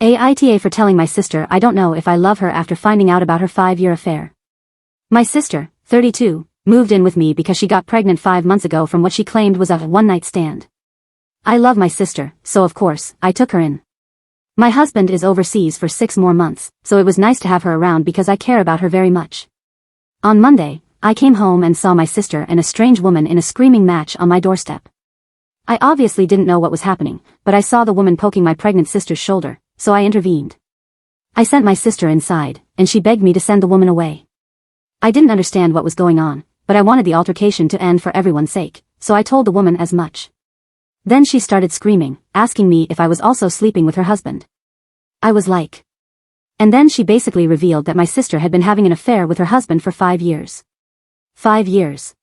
AITA for telling my sister I don't know if I love her after finding out about her 5-year affair. My sister, 32, moved in with me because she got pregnant 5 months ago from what she claimed was a one-night stand. I love my sister, so of course, I took her in. My husband is overseas for 6 more months, so it was nice to have her around because I care about her very much. On Monday, I came home and saw my sister and a strange woman in a screaming match on my doorstep. I obviously didn't know what was happening, but I saw the woman poking my pregnant sister's shoulder, so I intervened. I sent my sister inside, and she begged me to send the woman away. I didn't understand what was going on, but I wanted the altercation to end for everyone's sake, so I told the woman as much. Then she started screaming, asking me if I was also sleeping with her husband. I was like. And then she basically revealed that my sister had been having an affair with her husband for 5 years. 5 years.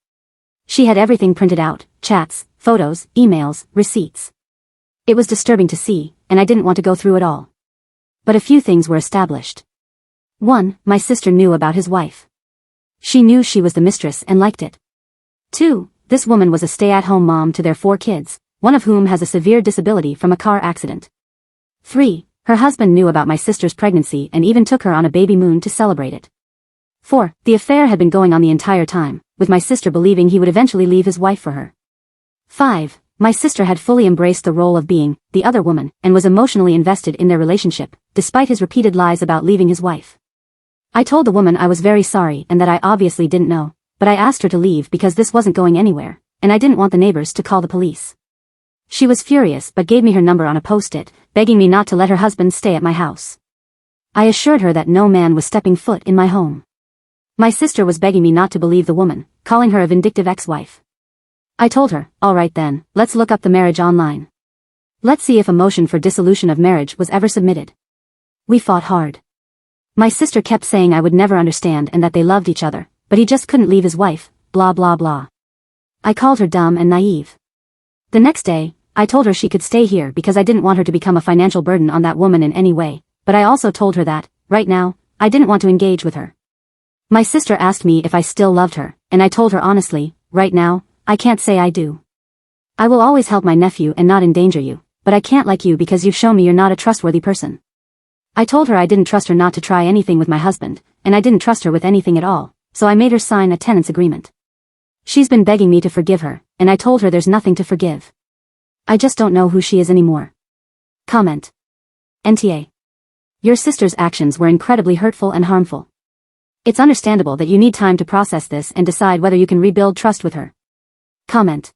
She had everything printed out, chats, photos, emails, receipts. It was disturbing to see, and I didn't want to go through it all. But a few things were established. 1. My sister knew about his wife. She knew she was the mistress and liked it. 2. This woman was a stay-at-home mom to their 4 kids, one of whom has a severe disability from a car accident. 3. Her husband knew about my sister's pregnancy and even took her on a baby moon to celebrate it. 4. The affair had been going on the entire time, with my sister believing he would eventually leave his wife for her. 5. My sister had fully embraced the role of being the other woman and was emotionally invested in their relationship, despite his repeated lies about leaving his wife. I told the woman I was very sorry and that I obviously didn't know, but I asked her to leave because this wasn't going anywhere, and I didn't want the neighbors to call the police. She was furious but gave me her number on a post-it, begging me not to let her husband stay at my house. I assured her that no man was stepping foot in my home. My sister was begging me not to believe the woman, calling her a vindictive ex-wife. I told her, all right then, let's look up the marriage online. Let's see if a motion for dissolution of marriage was ever submitted. We fought hard. My sister kept saying I would never understand and that they loved each other, but he just couldn't leave his wife, blah blah blah. I called her dumb and naive. The next day, I told her she could stay here because I didn't want her to become a financial burden on that woman in any way, but I also told her that, right now, I didn't want to engage with her. My sister asked me if I still loved her, and I told her honestly, right now, I can't say I do. I will always help my nephew and not endanger you, but I can't like you because you've shown me you're not a trustworthy person. I told her I didn't trust her not to try anything with my husband, and I didn't trust her with anything at all, so I made her sign a tenants agreement. She's been begging me to forgive her, and I told her there's nothing to forgive. I just don't know who she is anymore. Comment. NTA. Your sister's actions were incredibly hurtful and harmful. It's understandable that you need time to process this and decide whether you can rebuild trust with her. Comment.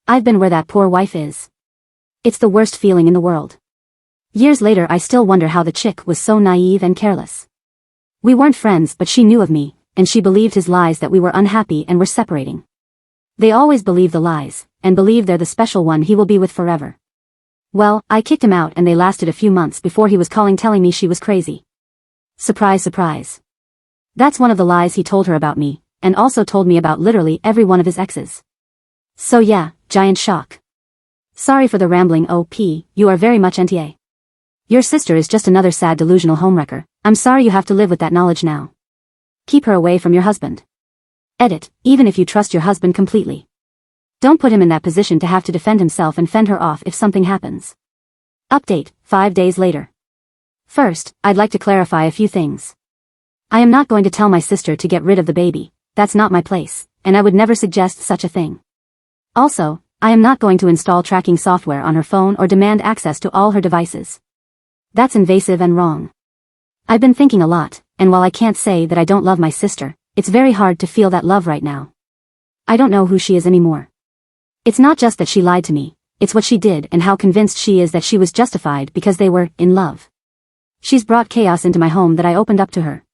I've been where that poor wife is. It's the worst feeling in the world. Years later I still wonder how the chick was so naive and careless. We weren't friends but she knew of me, and she believed his lies that we were unhappy and were separating. They always believe the lies, and believe they're the special one he will be with forever. Well, I kicked him out and they lasted a few months before he was calling telling me she was crazy. Surprise surprise. That's one of the lies he told her about me, and also told me about literally every one of his exes. So yeah, giant shock. Sorry for the rambling OP, you are very much NTA. Your sister is just another sad delusional homewrecker. I'm sorry you have to live with that knowledge now. Keep her away from your husband. Edit, even if you trust your husband completely. Don't put him in that position to have to defend himself and fend her off if something happens. Update, 5 days later. First, I'd like to clarify a few things. I am not going to tell my sister to get rid of the baby, that's not my place, and I would never suggest such a thing. Also, I am not going to install tracking software on her phone or demand access to all her devices. That's invasive and wrong. I've been thinking a lot, and while I can't say that I don't love my sister, it's very hard to feel that love right now. I don't know who she is anymore. It's not just that she lied to me, it's what she did and how convinced she is that she was justified because they were in love. She's brought chaos into my home that I opened up to her.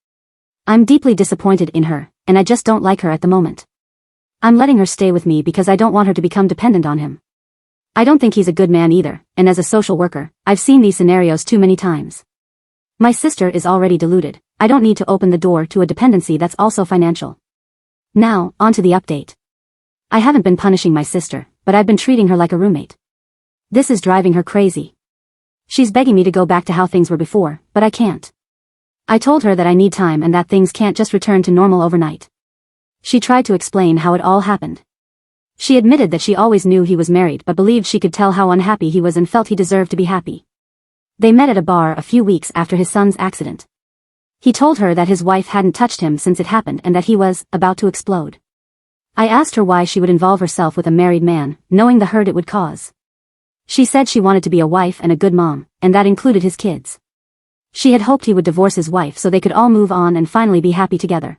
I'm deeply disappointed in her, and I just don't like her at the moment. I'm letting her stay with me because I don't want her to become dependent on him. I don't think he's a good man either, and as a social worker, I've seen these scenarios too many times. My sister is already deluded. I don't need to open the door to a dependency that's also financial. Now, on to the update. I haven't been punishing my sister, but I've been treating her like a roommate. This is driving her crazy. She's begging me to go back to how things were before, but I can't. I told her that I need time and that things can't just return to normal overnight. She tried to explain how it all happened. She admitted that she always knew he was married but believed she could tell how unhappy he was and felt he deserved to be happy. They met at a bar a few weeks after his son's accident. He told her that his wife hadn't touched him since it happened and that he was about to explode. I asked her why she would involve herself with a married man, knowing the hurt it would cause. She said she wanted to be a wife and a good mom, and that included his kids. She had hoped he would divorce his wife so they could all move on and finally be happy together.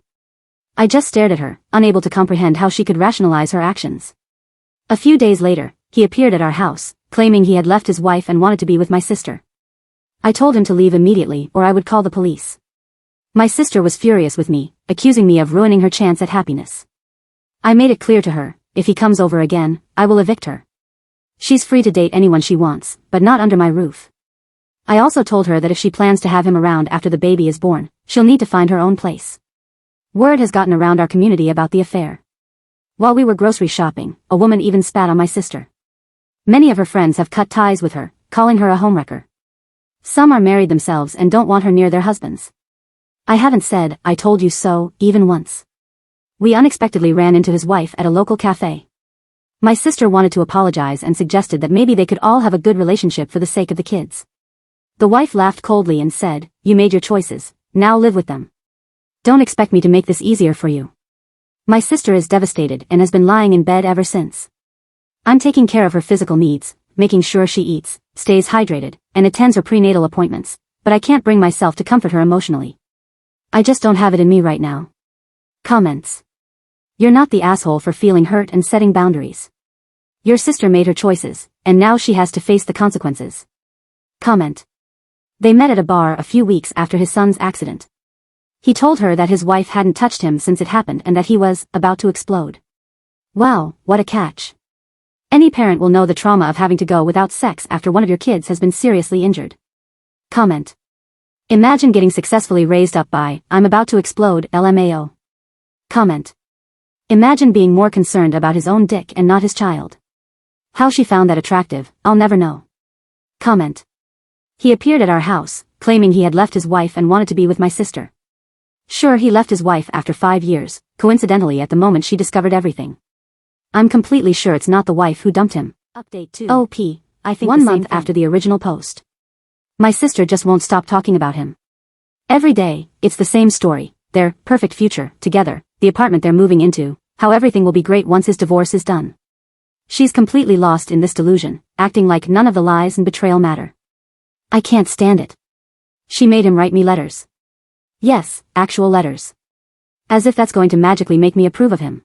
I just stared at her, unable to comprehend how she could rationalize her actions. A few days later, he appeared at our house, claiming he had left his wife and wanted to be with my sister. I told him to leave immediately or I would call the police. My sister was furious with me, accusing me of ruining her chance at happiness. I made it clear to her, if he comes over again, I will evict her. She's free to date anyone she wants, but not under my roof. I also told her that if she plans to have him around after the baby is born, she'll need to find her own place. Word has gotten around our community about the affair. While we were grocery shopping, a woman even spat on my sister. Many of her friends have cut ties with her, calling her a homewrecker. Some are married themselves and don't want her near their husbands. I haven't said, "I told you so," even once. We unexpectedly ran into his wife at a local cafe. My sister wanted to apologize and suggested that maybe they could all have a good relationship for the sake of the kids. The wife laughed coldly and said, "You made your choices, now live with them. Don't expect me to make this easier for you." My sister is devastated and has been lying in bed ever since. I'm taking care of her physical needs, making sure she eats, stays hydrated, and attends her prenatal appointments, but I can't bring myself to comfort her emotionally. I just don't have it in me right now. Comments. You're not the asshole for feeling hurt and setting boundaries. Your sister made her choices, and now she has to face the consequences. Comment. They met at a bar a few weeks after his son's accident. He told her that his wife hadn't touched him since it happened and that he was about to explode. Wow, what a catch. Any parent will know the trauma of having to go without sex after one of your kids has been seriously injured. Comment. Imagine getting successfully raised up by, "I'm about to explode," LMAO. Comment. Imagine being more concerned about his own dick and not his child. How she found that attractive, I'll never know. Comment. He appeared at our house, claiming he had left his wife and wanted to be with my sister. Sure, he left his wife after 5 years, coincidentally at the moment she discovered everything. I'm completely sure it's not the wife who dumped him. Update 2. OP, I think 1 month after the original post. My sister just won't stop talking about him. Every day, it's the same story, their perfect future, together, the apartment they're moving into, how everything will be great once his divorce is done. She's completely lost in this delusion, acting like none of the lies and betrayal matter. I can't stand it. She made him write me letters. Yes, actual letters. As if that's going to magically make me approve of him.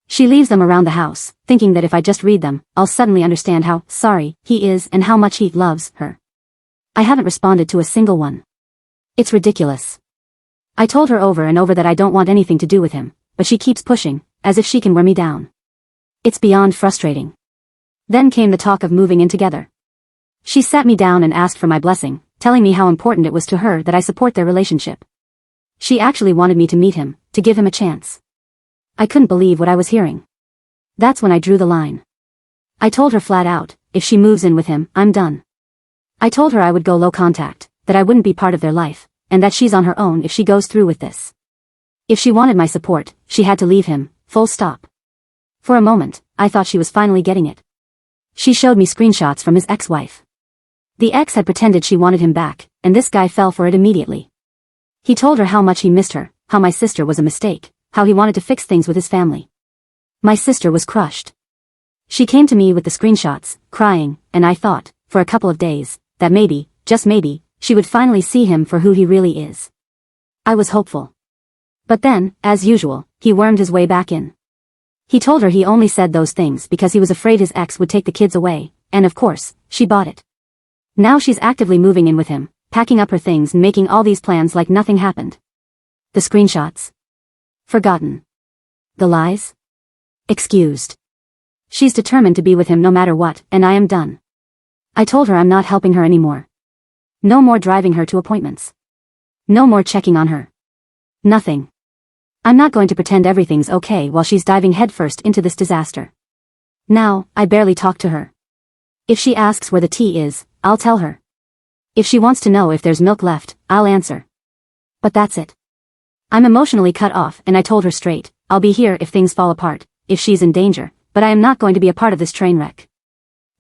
She leaves them around the house, thinking that if I just read them, I'll suddenly understand how sorry he is and how much he loves her. I haven't responded to a single one. It's ridiculous. I told her over and over that I don't want anything to do with him, but she keeps pushing, as if she can wear me down. It's beyond frustrating. Then came the talk of moving in together. She sat me down and asked for my blessing, telling me how important it was to her that I support their relationship. She actually wanted me to meet him, to give him a chance. I couldn't believe what I was hearing. That's when I drew the line. I told her flat out, if she moves in with him, I'm done. I told her I would go low contact, that I wouldn't be part of their life, and that she's on her own if she goes through with this. If she wanted my support, she had to leave him, full stop. For a moment, I thought she was finally getting it. She showed me screenshots from his ex-wife. The ex had pretended she wanted him back, and this guy fell for it immediately. He told her how much he missed her, how my sister was a mistake, how he wanted to fix things with his family. My sister was crushed. She came to me with the screenshots, crying, and I thought, for a couple of days, that maybe, just maybe, she would finally see him for who he really is. I was hopeful. But then, as usual, he wormed his way back in. He told her he only said those things because he was afraid his ex would take the kids away, and of course, she bought it. Now she's actively moving in with him, packing up her things and making all these plans like nothing happened. The screenshots. Forgotten. The lies. Excused. She's determined to be with him no matter what, and I am done. I told her I'm not helping her anymore. No more driving her to appointments. No more checking on her. Nothing. I'm not going to pretend everything's okay while she's diving headfirst into this disaster. Now, I barely talk to her. If she asks where the tea is, I'll tell her. If she wants to know if there's milk left, I'll answer. But that's it. I'm emotionally cut off and I told her straight, I'll be here if things fall apart, if she's in danger, but I am not going to be a part of this train wreck.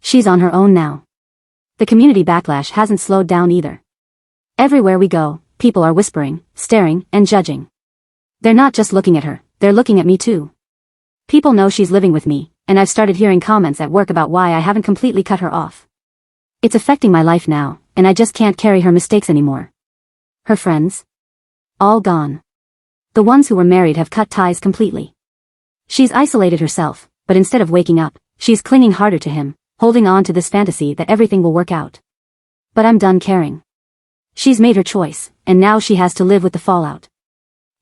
She's on her own now. The community backlash hasn't slowed down either. Everywhere we go, people are whispering, staring, and judging. They're not just looking at her, they're looking at me too. People know she's living with me, and I've started hearing comments at work about why I haven't completely cut her off. It's affecting my life now, and I just can't carry her mistakes anymore. Her friends? All gone. The ones who were married have cut ties completely. She's isolated herself, but instead of waking up, she's clinging harder to him, holding on to this fantasy that everything will work out. But I'm done caring. She's made her choice, and now she has to live with the fallout.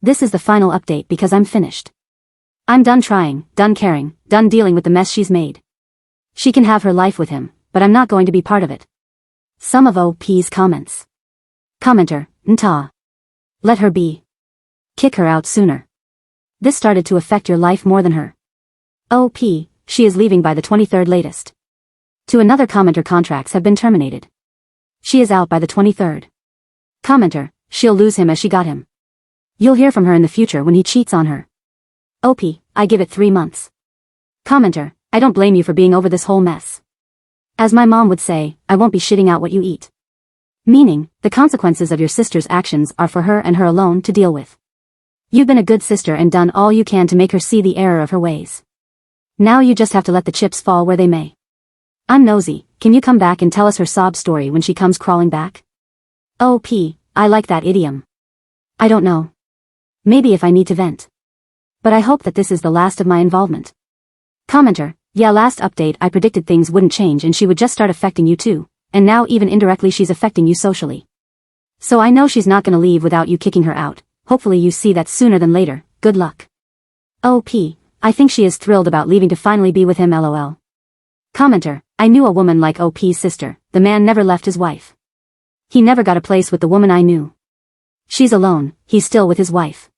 This is the final update because I'm finished. I'm done trying, done caring, done dealing with the mess she's made. She can have her life with him, but I'm not going to be part of it. Some of OP's comments. Commenter, Nta. Let her be. Kick her out sooner. This started to affect your life more than her. OP, she is leaving by the 23rd latest. To another commenter, contracts have been terminated. She is out by the 23rd. Commenter, she'll lose him as she got him. You'll hear from her in the future when he cheats on her. OP, I give it 3 months. Commenter, I don't blame you for being over this whole mess. As my mom would say, I won't be shitting out what you eat. Meaning, the consequences of your sister's actions are for her and her alone to deal with. You've been a good sister and done all you can to make her see the error of her ways. Now you just have to let the chips fall where they may. I'm nosy, can you come back and tell us her sob story when she comes crawling back? OP, I like that idiom. I don't know. Maybe if I need to vent. But I hope that this is the last of my involvement. Commenter, yeah, last update I predicted things wouldn't change and she would just start affecting you too, and now even indirectly she's affecting you socially. So I know she's not gonna leave without you kicking her out, hopefully you see that sooner than later, good luck. OP, I think she is thrilled about leaving to finally be with him lol. Commenter, I knew a woman like OP's sister, the man never left his wife. He never got a place with the woman I knew. She's alone, he's still with his wife.